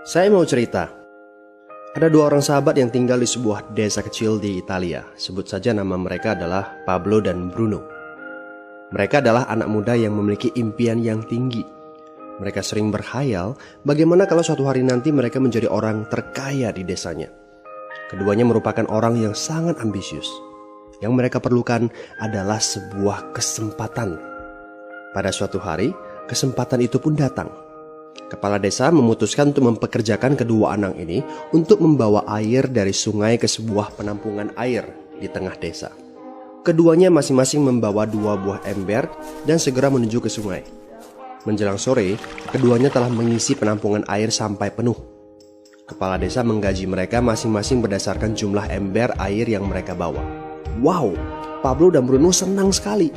Saya mau cerita. Ada dua orang sahabat yang tinggal di sebuah desa kecil di Italia. Sebut saja nama mereka adalah Pablo dan Bruno. Mereka adalah anak muda yang memiliki impian yang tinggi. Mereka sering berkhayal bagaimana kalau suatu hari nanti mereka menjadi orang terkaya di desanya. Keduanya merupakan orang yang sangat ambisius. Yang mereka perlukan adalah sebuah kesempatan. Pada suatu hari, kesempatan itu pun datang. Kepala desa memutuskan untuk mempekerjakan kedua anak ini untuk membawa air dari sungai ke sebuah penampungan air di tengah desa. Keduanya masing-masing membawa 2 buah ember dan segera menuju ke sungai. Menjelang sore, keduanya telah mengisi penampungan air sampai penuh. Kepala desa menggaji mereka masing-masing berdasarkan jumlah ember air yang mereka bawa. Wow, Pablo dan Bruno senang sekali.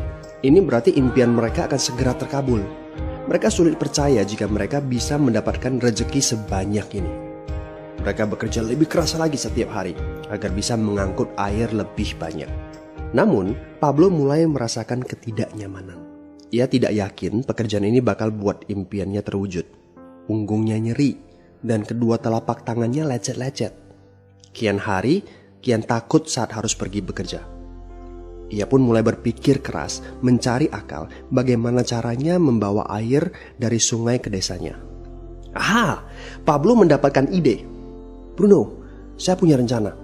Ini berarti impian mereka akan segera terkabul. Mereka sulit percaya jika mereka bisa mendapatkan rezeki sebanyak ini. Mereka bekerja lebih keras lagi setiap hari agar bisa mengangkut air lebih banyak. Namun, Pablo mulai merasakan ketidaknyamanan. Ia tidak yakin pekerjaan ini bakal buat impiannya terwujud. Punggungnya nyeri dan kedua telapak tangannya lecet-lecet. Kian hari, kian takut saat harus pergi bekerja. Ia pun mulai berpikir keras mencari akal bagaimana caranya membawa air dari sungai ke desanya. Aha, Pablo mendapatkan ide. Bruno, saya punya rencana.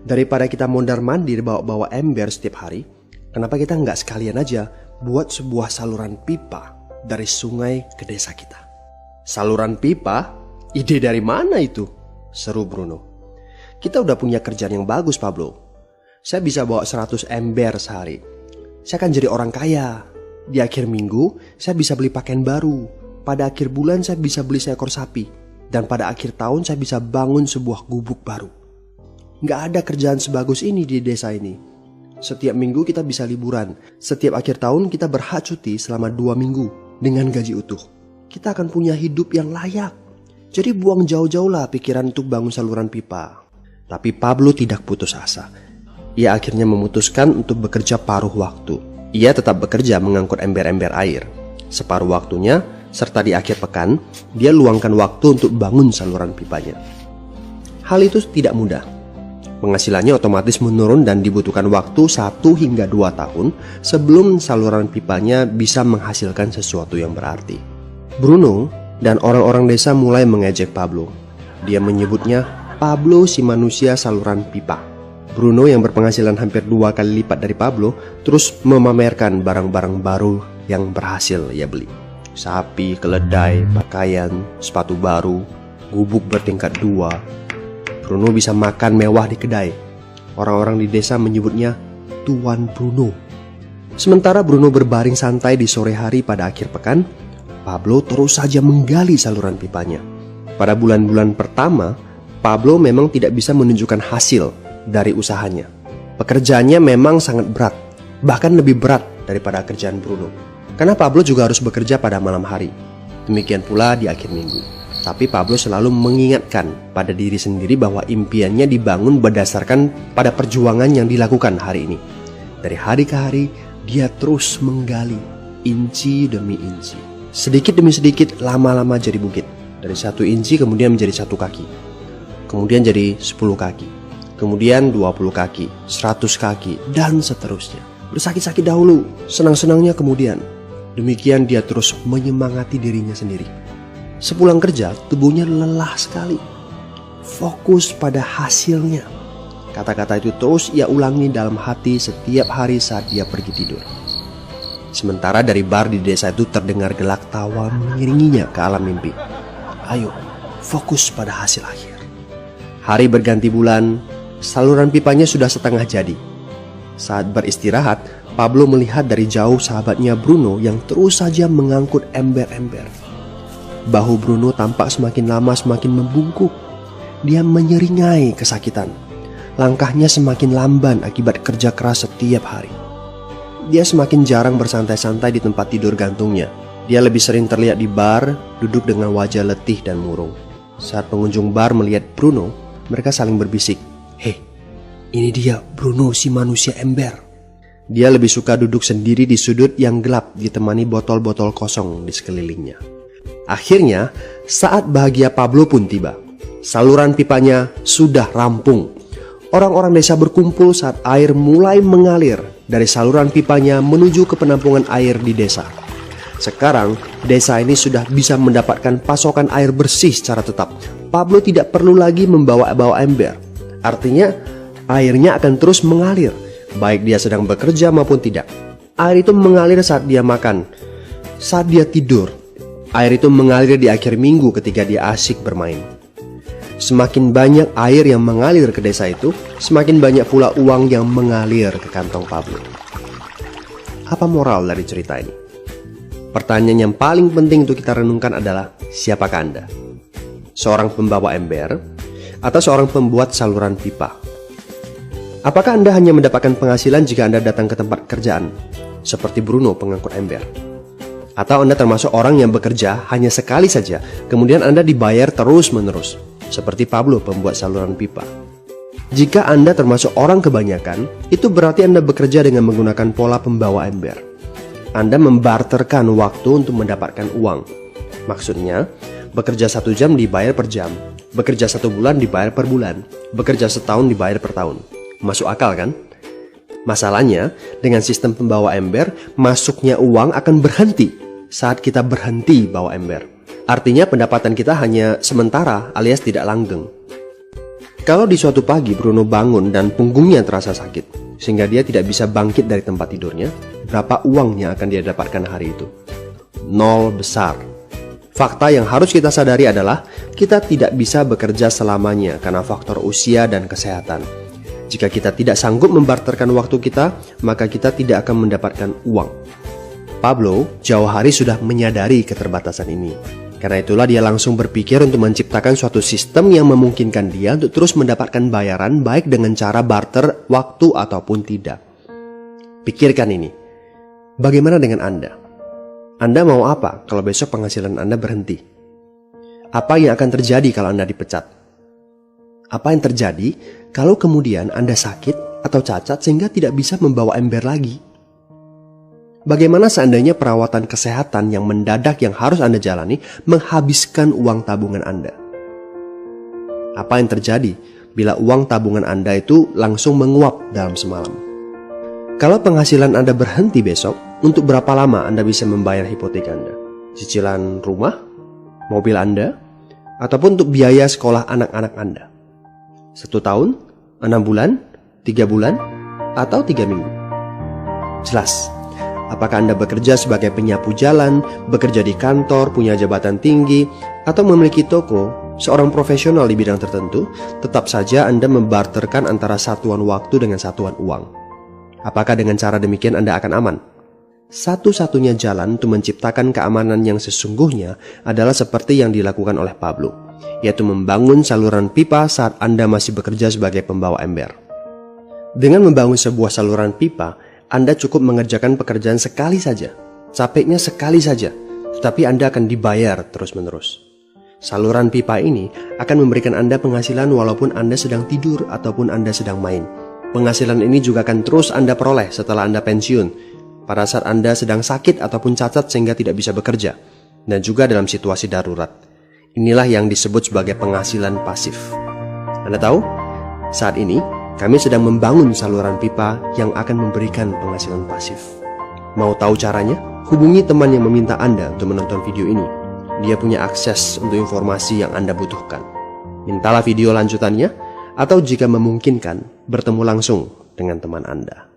Daripada kita mondar-mandir bawa-bawa ember setiap hari, kenapa kita nggak sekalian aja buat sebuah saluran pipa dari sungai ke desa kita? Saluran pipa? Ide dari mana itu? Seru Bruno. Kita udah punya kerjaan yang bagus, Pablo. Saya bisa bawa 100 ember sehari. Saya akan jadi orang kaya. Di akhir minggu, saya bisa beli pakaian baru. Pada akhir bulan, saya bisa beli seekor sapi. Dan pada akhir tahun, saya bisa bangun sebuah gubuk baru. Nggak ada kerjaan sebagus ini di desa ini. Setiap minggu kita bisa liburan. Setiap akhir tahun, kita berhak cuti selama 2 minggu dengan gaji utuh. Kita akan punya hidup yang layak. Jadi buang jauh-jauh lah pikiran untuk bangun saluran pipa. Tapi Pablo tidak putus asa. Ia akhirnya memutuskan untuk bekerja paruh waktu. Ia tetap bekerja mengangkut ember-ember air. Separuh waktunya, serta di akhir pekan, dia luangkan waktu untuk bangun saluran pipanya. Hal itu tidak mudah. Penghasilannya otomatis menurun dan dibutuhkan waktu 1 hingga 2 tahun sebelum saluran pipanya bisa menghasilkan sesuatu yang berarti. Bruno dan orang-orang desa mulai mengejek Pablo. Dia menyebutnya Pablo si manusia saluran pipa. Bruno yang berpenghasilan hampir 2 kali lipat dari Pablo terus memamerkan barang-barang baru yang berhasil ia beli. Sapi, keledai, pakaian, sepatu baru, gubuk bertingkat 2. Bruno bisa makan mewah di kedai. Orang-orang di desa menyebutnya Tuan Bruno. Sementara Bruno berbaring santai di sore hari pada akhir pekan, Pablo terus saja menggali saluran pipanya. Pada bulan-bulan pertama, Pablo memang tidak bisa menunjukkan hasil dari usahanya. Pekerjaannya memang sangat berat, bahkan lebih berat daripada kerjaan Bruno. Karena Pablo juga harus bekerja pada malam hari. Demikian pula di akhir minggu. Tapi Pablo selalu mengingatkan pada diri sendiri bahwa impiannya dibangun berdasarkan pada perjuangan yang dilakukan hari ini. Dari hari ke hari, dia terus menggali, inci demi inci. Sedikit demi sedikit, lama-lama jadi bukit. Dari 1 inci kemudian menjadi 1 kaki. Kemudian jadi 10 kaki. Kemudian 20 kaki, 100 kaki, dan seterusnya. Bersakit-sakit dahulu, senang-senangnya kemudian. Demikian dia terus menyemangati dirinya sendiri. Sepulang kerja, tubuhnya lelah sekali. Fokus pada hasilnya. Kata-kata itu terus ia ulangi dalam hati setiap hari saat dia pergi tidur. Sementara dari bar di desa itu terdengar gelak tawa mengiringinya ke alam mimpi. Ayo, fokus pada hasil akhir. Hari berganti bulan, saluran pipanya sudah setengah jadi. Saat beristirahat, Pablo melihat dari jauh sahabatnya Bruno yang terus saja mengangkut ember-ember. Bahu Bruno tampak semakin lama semakin membungkuk. Dia menyeringai kesakitan. Langkahnya semakin lamban akibat kerja keras setiap hari. Dia semakin jarang bersantai-santai di tempat tidur gantungnya. Dia lebih sering terlihat di bar, duduk dengan wajah letih dan murung. Saat pengunjung bar melihat Bruno, mereka saling berbisik. Hei, ini dia Bruno si manusia ember. Dia lebih suka duduk sendiri di sudut yang gelap ditemani botol-botol kosong di sekelilingnya. Akhirnya, saat bahagia Pablo pun tiba. saluran pipanya sudah rampung. Orang-orang desa berkumpul saat air mulai mengalir dari saluran pipanya menuju ke penampungan air di desa. Sekarang, desa ini sudah bisa mendapatkan pasokan air bersih secara tetap. Pablo tidak perlu lagi membawa ember. Artinya, airnya akan terus mengalir, baik dia sedang bekerja maupun tidak. Air itu mengalir saat dia makan, saat dia tidur. Air itu mengalir di akhir minggu ketika dia asyik bermain. Semakin banyak air yang mengalir ke desa itu, semakin banyak pula uang yang mengalir ke kantong Pablo. Apa moral dari cerita ini? Pertanyaan yang paling penting untuk kita renungkan adalah, siapakah Anda? Seorang pembawa ember atau seorang pembuat saluran pipa? Apakah Anda hanya mendapatkan penghasilan jika Anda datang ke tempat kerjaan, seperti Bruno pengangkut ember? Atau Anda termasuk orang yang bekerja hanya sekali saja, kemudian Anda dibayar terus-menerus, seperti Pablo pembuat saluran pipa? Jika Anda termasuk orang kebanyakan, itu berarti Anda bekerja dengan menggunakan pola pembawa ember. Anda membarterkan waktu untuk mendapatkan uang. Maksudnya, bekerja 1 jam dibayar per jam, bekerja 1 bulan dibayar per bulan, bekerja setahun dibayar per tahun. Masuk akal kan? Masalahnya, dengan sistem pembawa ember, masuknya uang akan berhenti saat kita berhenti bawa ember. Artinya pendapatan kita hanya sementara alias tidak langgeng. Kalau di suatu pagi Bruno bangun dan punggungnya terasa sakit, sehingga dia tidak bisa bangkit dari tempat tidurnya, berapa uang yang akan dia dapatkan hari itu? 0 besar. Fakta yang harus kita sadari adalah kita tidak bisa bekerja selamanya karena faktor usia dan kesehatan. Jika kita tidak sanggup membarterkan waktu kita, maka kita tidak akan mendapatkan uang. Pablo jauh hari sudah menyadari keterbatasan ini. Karena itulah dia langsung berpikir untuk menciptakan suatu sistem yang memungkinkan dia untuk terus mendapatkan bayaran baik dengan cara barter waktu ataupun tidak. Pikirkan ini. Bagaimana dengan Anda? Anda mau apa kalau besok penghasilan Anda berhenti? Apa yang akan terjadi kalau Anda dipecat? Apa yang terjadi kalau kemudian Anda sakit atau cacat sehingga tidak bisa membawa ember lagi? Bagaimana seandainya perawatan kesehatan yang mendadak yang harus Anda jalani menghabiskan uang tabungan Anda? Apa yang terjadi bila uang tabungan Anda itu langsung menguap dalam semalam? Kalau penghasilan Anda berhenti besok, untuk berapa lama Anda bisa membayar hipotek Anda? Cicilan rumah, mobil Anda, ataupun untuk biaya sekolah anak-anak Anda? 1 tahun, 6 bulan, 3 bulan, atau 3 minggu? Jelas. Apakah Anda bekerja sebagai penyapu jalan, bekerja di kantor, punya jabatan tinggi, atau memiliki toko, seorang profesional di bidang tertentu, tetap saja Anda membarterkan antara satuan waktu dengan satuan uang. Apakah dengan cara demikian Anda akan aman? Satu-satunya jalan untuk menciptakan keamanan yang sesungguhnya adalah seperti yang dilakukan oleh Pablo, yaitu membangun saluran pipa saat Anda masih bekerja sebagai pembawa ember. Dengan membangun sebuah saluran pipa, Anda cukup mengerjakan pekerjaan sekali saja, capeknya sekali saja, tetapi Anda akan dibayar terus-menerus. Saluran pipa ini akan memberikan Anda penghasilan walaupun Anda sedang tidur ataupun Anda sedang main. Penghasilan ini juga akan terus Anda peroleh setelah Anda pensiun, pada saat Anda sedang sakit ataupun cacat sehingga tidak bisa bekerja, dan juga dalam situasi darurat. Inilah yang disebut sebagai penghasilan pasif. Anda tahu, saat ini kami sedang membangun saluran pipa yang akan memberikan penghasilan pasif. Mau tahu caranya? Hubungi teman yang meminta Anda untuk menonton video ini. Dia punya akses untuk informasi yang Anda butuhkan. Mintalah video lanjutannya, atau jika memungkinkan, bertemu langsung dengan teman Anda.